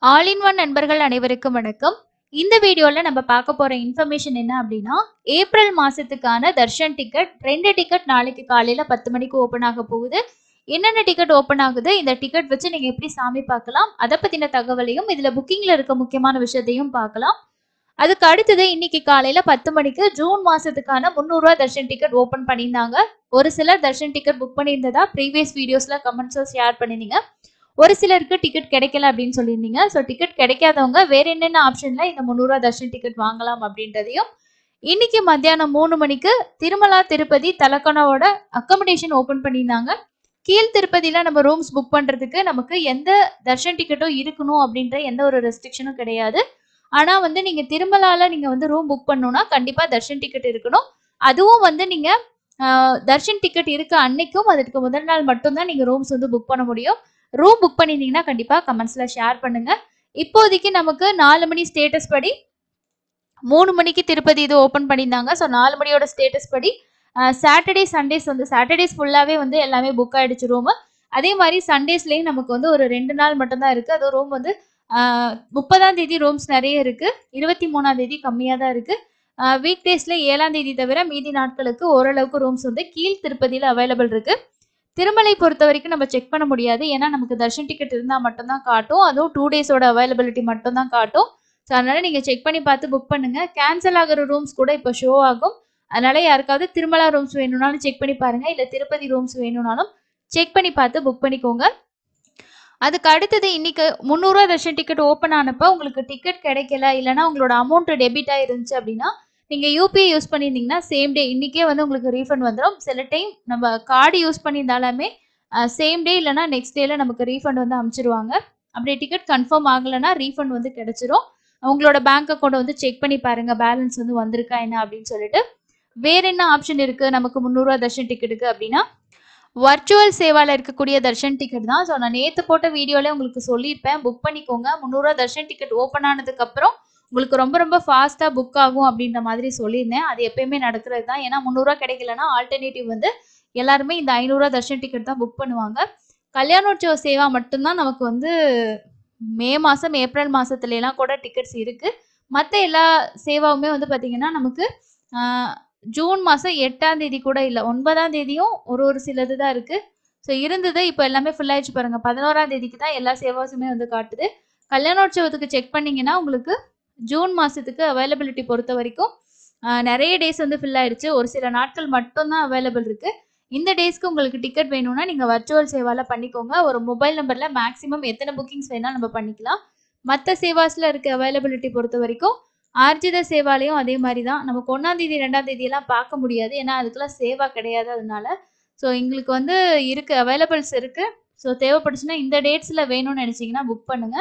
All in one நண்பர்கள் அனைவருக்கும் வணக்கம். இந்த வீடியோல நம்ம பார்க்க போற இன்ஃபர்மேஷன் என்ன அப்படின்னா, ஏப்ரல் மாசத்துக்கான தர்ஷன் டிக்கெட் 2 டிக்கெட் நாளைக்கு காலையில 10 மணிக்கு ஓப்பன் ஆக போகுது. என்னென்ன டிக்கெட் ஓப்பன் ஆகுது, இந்த டிக்கெட் வச்சு நீங்க எப்படி சாமி பார்க்கலாம், அதை பத்தின தகவலையும் இதுல புக்கிங்ல இருக்க முக்கியமான விஷயத்தையும் பார்க்கலாம். அதுக்கு அடுத்தது இன்னைக்கு காலையில 10 மணிக்கு ஜூன் மாசத்துக்கான ரூ. 300 தர்ஷன் டிக்கெட் ஓப்பன் பண்ணியிருந்தாங்க. ஒரு சிலர் தர்ஷன் டிக்கெட் புக் பண்ணியிருந்ததா ப்ரீவியஸ் வீடியோஸ்ல கமெண்ட்ஸும் ஷேர் பண்ணிருந்தீங்க. ஒரு சிலருக்கு டிக்கெட் கிடைக்கல அப்படின்னு சொல்லியிருந்தீங்க. ஸோ டிக்கெட் கிடைக்காதவங்க வேற என்னென்ன ஆப்ஷன்ல இந்த ரூ. 300 தர்ஷன் டிக்கெட் வாங்கலாம் அப்படின்றதையும், இன்னைக்கு மத்தியானம் 3 மணிக்கு திருமலா திருப்பதி தலக்கணோட அக்கமடேஷன் ஓப்பன் பண்ணியிருந்தாங்க. கீழ் திருப்பதியில நம்ம ரூம்ஸ் புக் பண்றதுக்கு நமக்கு எந்த தர்ஷன் டிக்கெட்டும் இருக்கணும் அப்படின்ற எந்த ஒரு ரெஸ்ட்ரிக்ஷனும் கிடையாது. ஆனா வந்து நீங்க திருமலால நீங்க வந்து ரூம் புக் பண்ணணும்னா கண்டிப்பா தர்ஷன் டிக்கெட் இருக்கணும். அதுவும் வந்து நீங்க தர்ஷன் டிக்கெட் இருக்க அன்னைக்கும் அதற்கு முதல் நாள் மட்டும்தான் நீங்க ரூம்ஸ் வந்து புக் பண்ண முடியும். ரூம் புக் பண்ணிருந்தீங்கன்னா கண்டிப்பா கமெண்ட்ஸ்ல ஷேர் பண்ணுங்க. இப்போதைக்கு நமக்கு 4 மணி ஸ்டேட்டஸ் படி 3 மணிக்கு திருப்பதி இது ஓப்பன் பண்ணியிருந்தாங்க. ஸோ 4 மணியோட ஸ்டேட்டஸ் படி சாட்டர்டே சண்டேஸ் வந்து சாட்டர்டேஸ் ஃபுல்லாவே வந்து எல்லாமே புக் ஆயிடுச்சு ரூம். அதே மாதிரி சண்டேஸ்லயும் நமக்கு வந்து ஒரு 2 நாள் மட்டும்தான் இருக்கு. அது ரூம் வந்து 30ஆம் தேதி ரூம்ஸ் நிறைய இருக்கு. 23ஆம் தேதி கம்மியா தான் இருக்கு. வீக் டேஸ்ல 7ஆம் தேதி தவிர மீதி நாட்களுக்கு ஓரளவுக்கு ரூம்ஸ் வந்து கீழ் திருப்பதியில அவைலபிள் இருக்கு. திருமலை பொறுத்த வரைக்கும் நம்ம செக் பண்ண முடியாது. ஏன்னா நமக்கு தர்ஷன் டிக்கெட் இருந்தால் மட்டும்தான் காட்டும். அதுவும் 2 டேஸோட அவைலபிலிட்டி மட்டும்தான் காட்டும். ஸோ அதனால நீங்க செக் பண்ணி பார்த்து புக் பண்ணுங்க. கேன்சல் ஆகிற ரூம்ஸ் கூட இப்போ ஷோ ஆகும். அதனால யாருக்காவது திருமலா ரூம்ஸ் வேணும்னாலும் செக் பண்ணி பாருங்க. இல்லை திருப்பதி ரூம்ஸ் வேணும்னாலும் செக் பண்ணி பார்த்து புக் பண்ணிக்கோங்க. அதுக்கு அடுத்தது இன்னைக்கு ரூ. 300 தர்ஷன் டிக்கெட் ஓப்பன் ஆனப்போ உங்களுக்கு டிக்கெட் கிடைக்கல, இல்லைன்னா உங்களோட அமௌண்ட் டெபிட் ஆயிருந்துச்சு அப்படின்னா நீங்க யூபிஐ யூஸ் பண்ணியிருந்தீங்கன்னா சேம் டே இன்னைக்கே வந்து உங்களுக்கு ரீஃபண்ட் வந்துடும். சில டைம் நம்ம கார்டு யூஸ் பண்ணியிருந்தாலுமே சேம் டே இல்லைன்னா நெக்ஸ்ட் டேல நமக்கு ரீஃபண்ட் வந்து அனுப்பிச்சிருவாங்க. அப்படி டிக்கெட் கன்ஃபார்ம் ஆகலைன்னா ரீஃபண்ட் வந்து கிடைச்சிரும். உங்களோட பேங்க் அக்கௌண்ட் வந்து செக் பண்ணி பாருங்க, பேலன்ஸ் வந்து வந்திருக்கா என்ன அப்படின்னு சொல்லிட்டு. வேற என்ன ஆப்ஷன் இருக்கு நமக்கு ரூ. 300 தர்ஷன் டிக்கெட்டுக்கு அப்படின்னா, வர்ச்சுவல் சேவால இருக்கக்கூடிய தர்ஷன் டிக்கெட் தான். ஸோ நான் நேற்று போட்ட வீடியோல உங்களுக்கு சொல்லியிருப்பேன், புக் பண்ணிக்கோங்க. ரூ. 300 தர்ஷன் டிக்கெட் ஓப்பன் ஆனதுக்கு அப்புறம் உங்களுக்கு ரொம்ப ரொம்ப ஃபாஸ்டா புக் ஆகும் அப்படின்ற மாதிரி சொல்லியிருந்தேன். அது எப்பயுமே நடக்கிறது தான். ஏன்னா ரூ. 300 கிடைக்கலன்னா ஆல்டர்னேட்டிவ் வந்து எல்லாருமே இந்த ரூ. 500 தர்ஷன் டிக்கெட் தான் புக் பண்ணுவாங்க. கல்யாணோற்சவ சேவா மட்டும்தான் நமக்கு வந்து மே மாசம் ஏப்ரல் மாசத்துல எல்லாம் கூட டிக்கெட்ஸ் இருக்கு. மற்ற எல்லா சேவாவுமே வந்து பாத்தீங்கன்னா நமக்கு ஜூன் மாசம் 8ஆம் தேதி கூட இல்லை, 9ஆம் தேதியும் ஒரு சிலது தான் இருக்கு. ஸோ இருந்தது இப்போ எல்லாமே ஃபுல் ஆயிடுச்சு பாருங்க. 11ஆம் தேதிக்கு தான் எல்லா சேவாஸுமே வந்து காட்டுது. கல்யாணோற்சவத்துக்கு செக் பண்ணீங்கன்னா உங்களுக்கு ஜூன் மாசத்துக்கு அவைலபிலிட்டி பொறுத்த வரைக்கும் நிறைய டேஸ் வந்து ஃபில் ஆயிடுச்சு. ஒரு சில நாட்கள் மட்டும்தான் அவைலபிள் இருக்கு. இந்த டேஸ்க்கு உங்களுக்கு டிக்கெட் வேணும்னா நீங்க வர்ச்சுவல் சேவால பண்ணிக்கோங்க. ஒரு மொபைல் நம்பர்ல மேக்ஸிமம் எத்தனை புக்கிங்ஸ் வேணாலும் நம்ம பண்ணிக்கலாம். மற்ற சேவாஸ்ல இருக்க அவைலபிலிட்டி பொறுத்த வரைக்கும் ஆர்ஜித சேவாலையும் அதே மாதிரி தான். நமக்கு 1ஆம் தேதி 2ஆம் தேதி எல்லாம் பார்க்க முடியாது, ஏன்னா அதுக்கெல்லாம் சேவா கிடையாது. அதனால ஸோ எங்களுக்கு வந்து இருக்கு, அவைலபிள்ஸ் இருக்கு. ஸோ தேவைப்படுச்சுன்னா இந்த டேட்ஸ்ல வேணும்னு நினைச்சீங்கன்னா புக் பண்ணுங்க.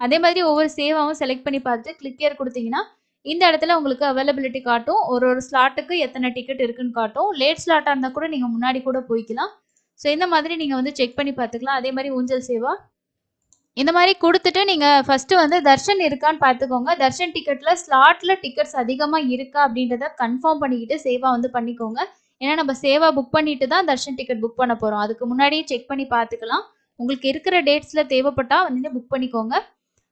அதே மாதிரி ஒவ்வொரு சேவாவும் செலக்ட் பண்ணி பார்த்துட்டு கிளிக் ஹியர் கொடுத்தீங்கன்னா இந்த இடத்துல உங்களுக்கு அவைலபிலிட்டி காட்டும். ஒரு ஸ்லாட்டுக்கு எத்தனை டிக்கெட் இருக்குன்னு காட்டும். லேட் ஸ்லாட்டாக இருந்தால் கூட நீங்கள் முன்னாடி கூட போய்க்கலாம். ஸோ இந்த மாதிரி நீங்கள் வந்து செக் பண்ணி பார்த்துக்கலாம். அதே மாதிரி ஊஞ்சல் சேவா இந்த மாதிரி கொடுத்துட்டு நீங்கள் ஃபஸ்ட்டு வந்து தர்ஷன் இருக்கான்னு பார்த்துக்கோங்க. தர்ஷன் டிக்கெட்டில் ஸ்லாட்டில் டிக்கெட்ஸ் அதிகமாக இருக்கா அப்படின்றத கன்ஃபார்ம் பண்ணிக்கிட்டு சேவா வந்து பண்ணிக்கோங்க. ஏன்னா நம்ம சேவா புக் பண்ணிட்டு தான் தர்ஷன் டிக்கெட் புக் பண்ண போகிறோம். அதுக்கு முன்னாடியே செக் பண்ணி பார்த்துக்கலாம். உங்களுக்கு இருக்கிற டேட்ஸில் தேவைப்பட்டால் வந்து புக் பண்ணிக்கோங்க.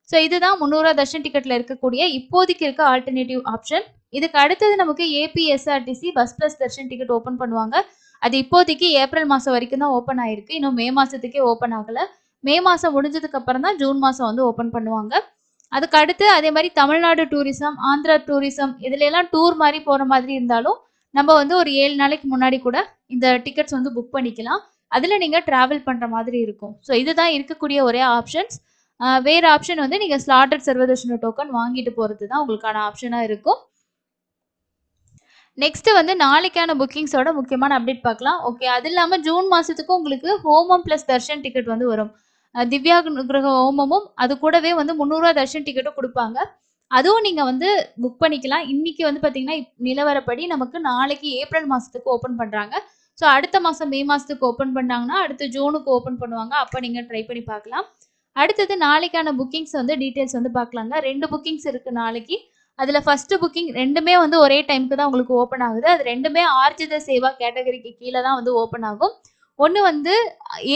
ஸோ இதுதான் 300 தர்ஷன் டிக்கெட்ல இருக்கக்கூடிய இப்போதைக்கு இருக்க ஆல்டர்னேட்டிவ் ஆப்ஷன். இதுக்கு அடுத்தது நமக்கு APSRTC bus plus Darshan ticket open பண்ணுவாங்க. அது இப்போதைக்கு ஏப்ரல் மாதம் வரைக்கும் தான் ஓப்பன் ஆயிருக்கு. இன்னும் மே மாதத்துக்கே ஓப்பன் ஆகலை. மே மாதம் முடிஞ்சதுக்கு அப்புறம் தான் ஜூன் மாதம் வந்து ஓப்பன் பண்ணுவாங்க. அதுக்கு அடுத்து அதே மாதிரி தமிழ்நாடு டூரிசம், ஆந்திரா டூரிசம் இதுல எல்லாம் டூர் மாதிரி போகிற மாதிரி இருந்தாலும் நம்ம வந்து ஒரு 7 நாளைக்கு முன்னாடி கூட இந்த டிக்கெட்ஸ் வந்து புக் பண்ணிக்கலாம். அதில் நீங்கள் ட்ராவல் பண்ணுற மாதிரி இருக்கும். ஸோ இதுதான் இருக்கக்கூடிய ஒரே ஆப்ஷன்ஸ். வேற ஆப்ஷன் வந்து நீங்க ஸ்லாட்டட் சர்வதர்ஷன டோக்கன் வாங்கிட்டு போறது தான் உங்களுக்கான ஆப்ஷனா இருக்கும். நெக்ஸ்ட் வந்து நாளைக்கான புக்கிங்ஸோட முக்கியமான அப்டேட் பார்க்கலாம். ஓகே, அது இல்லாமல் ஜூன் மாசத்துக்கு உங்களுக்கு ஹோமம் பிளஸ் தர்ஷன் டிக்கெட் வந்து வரும். திவ்யா கிரக ஹோமமும் அது கூடவே வந்து 300 தர்ஷன் டிக்கெட்டும் கொடுப்பாங்க. அதுவும் நீங்க வந்து புக் பண்ணிக்கலாம். இன்னைக்கு வந்து பாத்தீங்கன்னா நிலவரப்படி நமக்கு நாளைக்கு ஏப்ரல் மாசத்துக்கு ஓப்பன் பண்றாங்க. ஸோ அடுத்த மாசம் மே மாசத்துக்கு ஓப்பன் பண்ணாங்கன்னா அடுத்து ஜூனுக்கு ஓப்பன் பண்ணுவாங்க. அப்போ நீங்க ட்ரை பண்ணி பார்க்கலாம். அடுத்தது நாளைக்கான புக்கிங்ஸ் வந்து டீட்டெயில்ஸ் வந்து பார்க்கலாங்க. 2 புக்கிங்ஸ் இருக்கு நாளைக்கு. அதுல ஃபர்ஸ்ட் புக்கிங் ரெண்டுமே வந்து ஒரே டைமுக்கு தான் உங்களுக்கு ஓப்பன் ஆகுது. அது ரெண்டுமே ஆர்ஜித சேவா கேட்டகரிக்கு கீழே தான் வந்து ஓப்பன் ஆகும். ஒன்று வந்து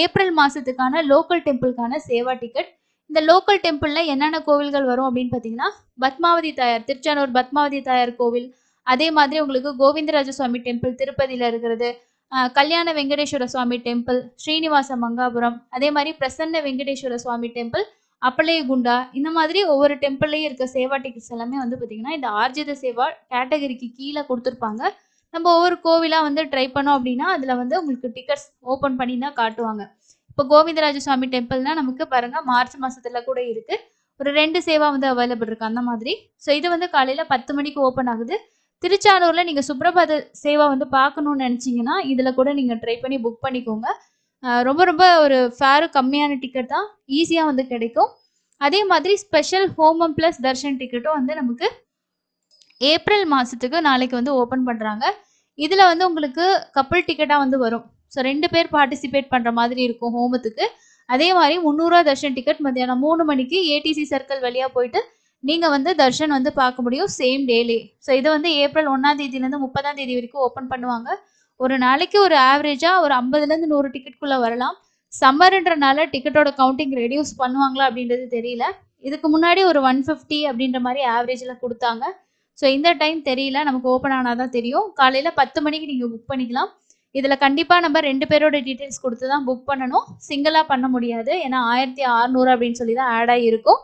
ஏப்ரல் மாசத்துக்கான லோக்கல் டெம்பிளுக்கான சேவா டிக்கெட். இந்த லோக்கல் டெம்பிள்ல என்னென்ன கோவில்கள் வரும் அப்படின்னு பார்த்தீங்கன்னா, பத்மாவதி தாயார் திருச்சானூர் பத்மாவதி தாயார் கோவில், அதே மாதிரி உங்களுக்கு கோவிந்தராஜ சுவாமி டெம்பிள் திருப்பதியில இருக்கிறது, கல்யாண வெங்கடேஸ்வர சுவாமி டெம்பிள், ஸ்ரீனிவாச மங்காபுரம், அதே மாதிரி பிரசன்ன வெங்கடேஸ்வர சுவாமி டெம்பிள், அப்பளையகுண்டா, இந்த மாதிரி ஒவ்வொரு டெம்பிள்லயும் இருக்க சேவா டிக்கெட்ஸ் எல்லாமே வந்து பார்த்தீங்கன்னா, இந்த ஆர்ஜித சேவா கேட்டகரிக்கு கீழே கொடுத்துருப்பாங்க. நம்ம ஒவ்வொரு கோவிலா வந்து ட்ரை பண்ணோம் அப்படின்னா, அதுல வந்து உங்களுக்கு டிக்கெட்ஸ் ஓப்பன் பண்ணி தான் காட்டுவாங்க. இப்போ கோவிந்தராஜ சுவாமி டெம்பிள்னா நமக்கு பாருங்க மார்ச் மாசத்துல கூட இருக்கு. ஒரு 2 சேவா வந்து அவைலபிள் இருக்கு அந்த மாதிரி. ஸோ இது வந்து காலையில 10 மணிக்கு ஓப்பன் ஆகுது. திருச்சானூர்ல நீங்க சுப்ரபாத சேவா வந்து பார்க்கணும்னு நினைச்சீங்கன்னா, இதுல கூட நீங்க ட்ரை பண்ணி புக் பண்ணிக்கோங்க. ரொம்ப ரொம்ப ஒரு ஃபேர் கம்மியான டிக்கெட் தான். ஈஸியா வந்து கிடைக்கும். அதே மாதிரி ஸ்பெஷல் ஹோமம் பிளஸ் தர்ஷன் டிக்கெட்டும் வந்து நமக்கு ஏப்ரல் மாசத்துக்கு நாளைக்கு வந்து ஓப்பன் பண்றாங்க. இதுல வந்து உங்களுக்கு கப்புள் டிக்கெட்டா வந்து வரும். ஸோ 2 பேர் பார்ட்டிசிபேட் பண்ற மாதிரி இருக்கும் ஹோமத்துக்கு. அதே மாதிரி ரூ. 300 தர்ஷன் டிக்கெட் மத்தியானம் 3 மணிக்கு ஏடிசி சர்க்கிள் வழியா போயிட்டு நீங்க வந்து தர்ஷன் வந்து பார்க்க முடியும் சேம் டேலே. ஸோ இது வந்து ஏப்ரல் 1ஆம் தேதியிலேருந்து 30ஆம் தேதி வரைக்கும் ஓப்பன் பண்ணுவாங்க. ஒரு நாளைக்கு ஒரு ஆவரேஜா ஒரு 50லேருந்து 100 டிக்கெட்குள்ள வரலாம். சம்மர்ன்றனால டிக்கெட்டோட கவுண்டிங் ரெடியூஸ் பண்ணுவாங்களா அப்படின்றது தெரியல. இதுக்கு முன்னாடி ஒரு 150 அப்படின்ற மாதிரி ஆவரேஜ்ல கொடுத்தாங்க. ஸோ இந்த டைம் தெரியல. நமக்கு ஓப்பன் ஆனால் தான் தெரியும். காலையில் 10 மணிக்கு நீங்கள் புக் பண்ணிக்கலாம். இதில் கண்டிப்பாக நம்ம 2 பேரோட டீட்டெயில்ஸ் கொடுத்து தான் புக் பண்ணணும். சிங்கிளாக பண்ண முடியாது. ஏன்னா 1600 அப்படின்னு சொல்லி தான் ஆட் ஆகியிருக்கும்.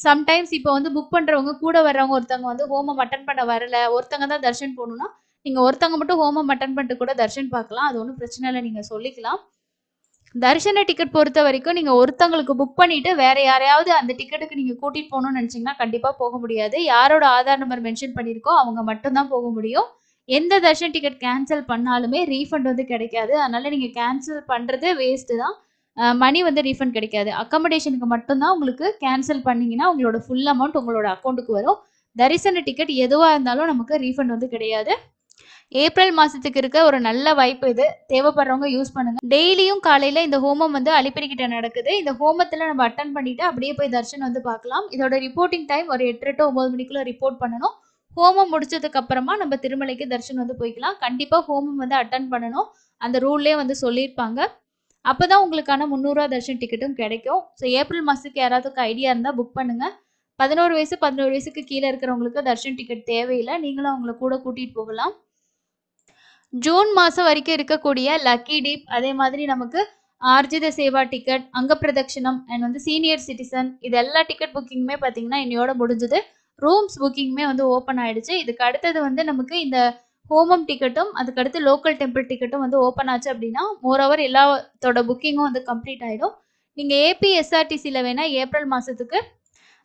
சம்டைம்ஸ் இப்போ வந்து புக் பண்ணுறவங்க கூட வர்றவங்க ஒருத்தவங்க வந்து ஹோமம் அட்டன் பண்ண வரல, ஒருத்தவங்க தான் தர்ஷன் போகணுன்னா, நீங்கள் ஒருத்தவங்க மட்டும் ஹோமம் அட்டன் பண்ணிட்டு கூட தர்ஷன் பார்க்கலாம். அது ஒன்றும் பிரச்சனை இல்லை, நீங்கள் சொல்லிக்கலாம். தர்ஷன டிக்கெட் பொறுத்த வரைக்கும் நீங்க ஒருத்தங்களுக்கு புக் பண்ணிட்டு வேற யாரையாவது அந்த டிக்கெட்டுக்கு நீங்க கூட்டிட்டு போகணும்னு நினைச்சீங்கன்னா கண்டிப்பா போக முடியாது. யாரோட ஆதார் நம்பர் மென்ஷன் பண்ணியிருக்கோ அவங்க மட்டும் தான் போக முடியும். எந்த தர்ஷன் டிக்கெட் கேன்சல் பண்ணாலுமே ரீஃபண்ட் வந்து கிடைக்காது. அதனால நீங்க கேன்சல் பண்றது வேஸ்ட் தான். மணி வந்து ரீஃபண்ட் கிடைக்காது. அக்கமடேஷனுக்கு மட்டும்தான் உங்களுக்கு கேன்சல் பண்ணீங்கன்னா உங்களோட ஃபுல் அமௌண்ட் உங்களோட அக்கௌண்ட்டுக்கு வரும். தரிசன டிக்கெட் எதுவா இருந்தாலும் நமக்கு ரீஃபண்ட் வந்து கிடையாது. ஏப்ரல் மாசத்துக்கு இருக்க ஒரு நல்ல வாய்ப்பு இது. தேவைப்படுறவங்க யூஸ் பண்ணுங்க. டெய்லியும் காலையில இந்த ஹோமம் வந்து அலிப்பிரி கிட்ட நடக்குது. இந்த ஹோமத்துல நம்ம அட்டன் பண்ணிட்டு அப்படியே போய் தர்ஷன் வந்து பார்க்கலாம். இதோட ரிப்போர்ட்டிங் டைம் ஒரு 8 to 9 மணிக்குள்ள ரிப்போர்ட் பண்ணணும். ஹோமம் முடிச்சதுக்கு அப்புறமா நம்ம திருமலைக்கு தர்ஷன் வந்து போய்க்கலாம். கண்டிப்பா ஹோமம் வந்து அட்டன் பண்ணணும். அந்த ரூல்லே வந்து சொல்லியிருப்பாங்க. அப்பதான் உங்களுக்கான 300 தர்ஷன் டிக்கெட்டும் கிடைக்கும். ஸோ ஏப்ரல் மாசத்துக்கு யாராவது ஐடியா இருந்தா புக் பண்ணுங்க. 11 வயசு 11 வயசுக்கு கீழே இருக்கிறவங்களுக்கு தர்ஷன் டிக்கெட் தேவையில்லை. நீங்களும் அவங்கள கூட கூட்டிட்டு போகலாம். ஜூன் மாசம் வரைக்கும் இருக்கக்கூடிய லக்கி டீப், அதே மாதிரி நமக்கு ஆர்ஜித சேவா டிக்கெட், அங்க பிரதட்சணம் அண்ட் வந்து சீனியர் சிட்டிசன், இது எல்லா டிக்கெட் புக்கிங்குமே பார்த்தீங்கன்னா இன்னையோட முடிஞ்சது. ரூம்ஸ் புக்கிங்குமே வந்து ஓப்பன் ஆயிடுச்சு. இதுக்கு அடுத்தது வந்து நமக்கு இந்த ஹோமம் டிக்கெட்டும் அதுக்கடுத்து லோக்கல் டெம்பிள் டிக்கெட்டும் வந்து ஓப்பன் ஆச்சு அப்படின்னா மோரோவர் எல்லாத்தோட புக்கிங்கும் வந்து கம்ப்ளீட் ஆகிடும். நீங்கள் ஏபிஎஸ்ஆர்டிசியில் வேணால் ஏப்ரல் மாதத்துக்கு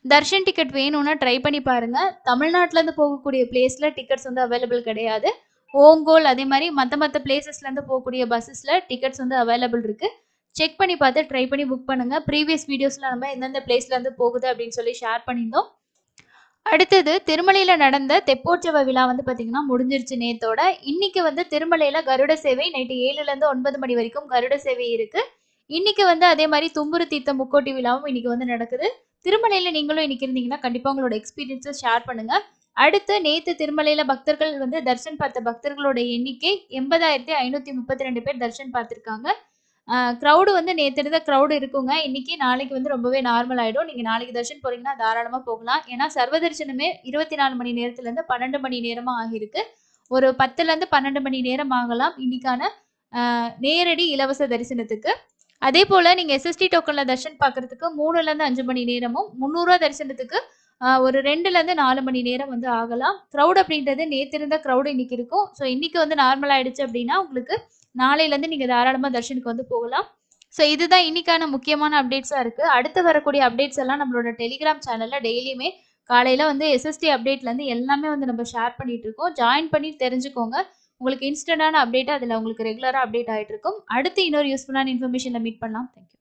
தர்ஷன் டிக்கெட் வேணும்னா ட்ரை பண்ணி பாருங்க. தமிழ்நாட்டிலேருந்து போகக்கூடிய பிளேஸில் டிக்கெட்ஸ் வந்து அவைலபிள் கிடையாது. ஓங்கோல் அதே மாதிரி மற்ற பிளேசஸ்லேருந்து போகக்கூடிய பஸ்ஸஸில் டிக்கெட்ஸ் வந்து அவைலபிள் இருக்குது. செக் பண்ணி பார்த்து ட்ரை பண்ணி புக் பண்ணுங்கள். ப்ரீவியஸ் வீடியோஸில் நம்ம எந்தெந்த பிளேஸ்லேருந்து போகுது அப்படின்னு சொல்லி ஷேர் பண்ணியிருந்தோம். அடுத்தது திருமலையில் நடந்த தெப்போற்சவ விழா வந்து பார்த்தீங்கன்னா முடிஞ்சிருச்சு நேத்தோட. இன்னைக்கு வந்து திருமலையில் கருட சேவை நைட்டு 7லேருந்து 9 மணி வரைக்கும் கருட சேவை இருக்குது. இன்னைக்கு வந்து அதே மாதிரி தும்புரு தீர்த்த முக்கோட்டி விழாவும் இன்னைக்கு வந்து நடக்குது. திருமலையில் நீங்களும் இன்னைக்கு இருந்தீங்கன்னா கண்டிப்பாக உங்களோட எக்ஸ்பீரியன்ஸை ஷேர் பண்ணுங்கள். அடுத்து நேத்து திருமலையில பக்தர்கள் வந்து தர்ஷன் பார்த்த பக்தர்களோட எண்ணிக்கை 80,532 பேர் தர்ஷன் பார்த்திருக்காங்க. க்ரௌடு வந்து நேத்து இருந்த க்ரௌடு இருக்குங்க. இன்னைக்கு நாளைக்கு வந்து ரொம்பவே நார்மல் ஆயிடும். நீங்க நாளைக்கு தர்ஷன் போறீங்கன்னா தாராளமா போகலாம். ஏன்னா சர்வ தரிசனமே 24 மணி நேரத்துல இருந்து 12 மணி நேரமா ஆகிருக்கு. ஒரு 10ல 12 மணி நேரம் ஆகலாம் இன்னைக்கான நேரடி இலவச தரிசனத்துக்கு. அதே போல நீங்க எஸ்எஸ்டி டோக்கன்ல தர்ஷன் பார்க்கறதுக்கு 3ல 5 மணி நேரமும், 300 தரிசனத்துக்கு ஒரு 2ல 4 மணி நேரம் வந்து ஆகலாம். க்ரௌட் அப்படின்றது நேத்து இருந்த க்ரௌடு இன்னைக்கு இருக்கும். ஸோ இன்னைக்கு வந்து நார்மல் ஆயிடுச்சு அப்படின்னா உங்களுக்கு நாளையிலேருந்து நீங்க தாராளமா தர்ஷனுக்கு வந்து போகலாம். ஸோ இதுதான் இன்னைக்கான முக்கியமான அப்டேட்ஸா இருக்கு. அடுத்து வரக்கூடிய அப்டேட்ஸ் எல்லாம் நம்மளோட டெலிகிராம் சேனல்ல டெய்லியுமே காலையில வந்து எஸ்எஸ்டி அப்டேட்லேருந்து எல்லாமே வந்து நம்ம ஷேர் பண்ணிட்டு இருக்கோம். ஜாயின் பண்ணி தெரிஞ்சுக்கோங்க. உங்களுக்கு இன்ஸ்டன்டான அப்டேட் அதில் உங்களுக்கு ரெகுலராக அப்டேட் ஆகிட்டு இருக்கும். அடுத்து இன்னொரு யூஸ்ஃபுல்லான இன்ஃபர்மேஷனில் மீட் பண்ணலாம். தேங்க்யூ.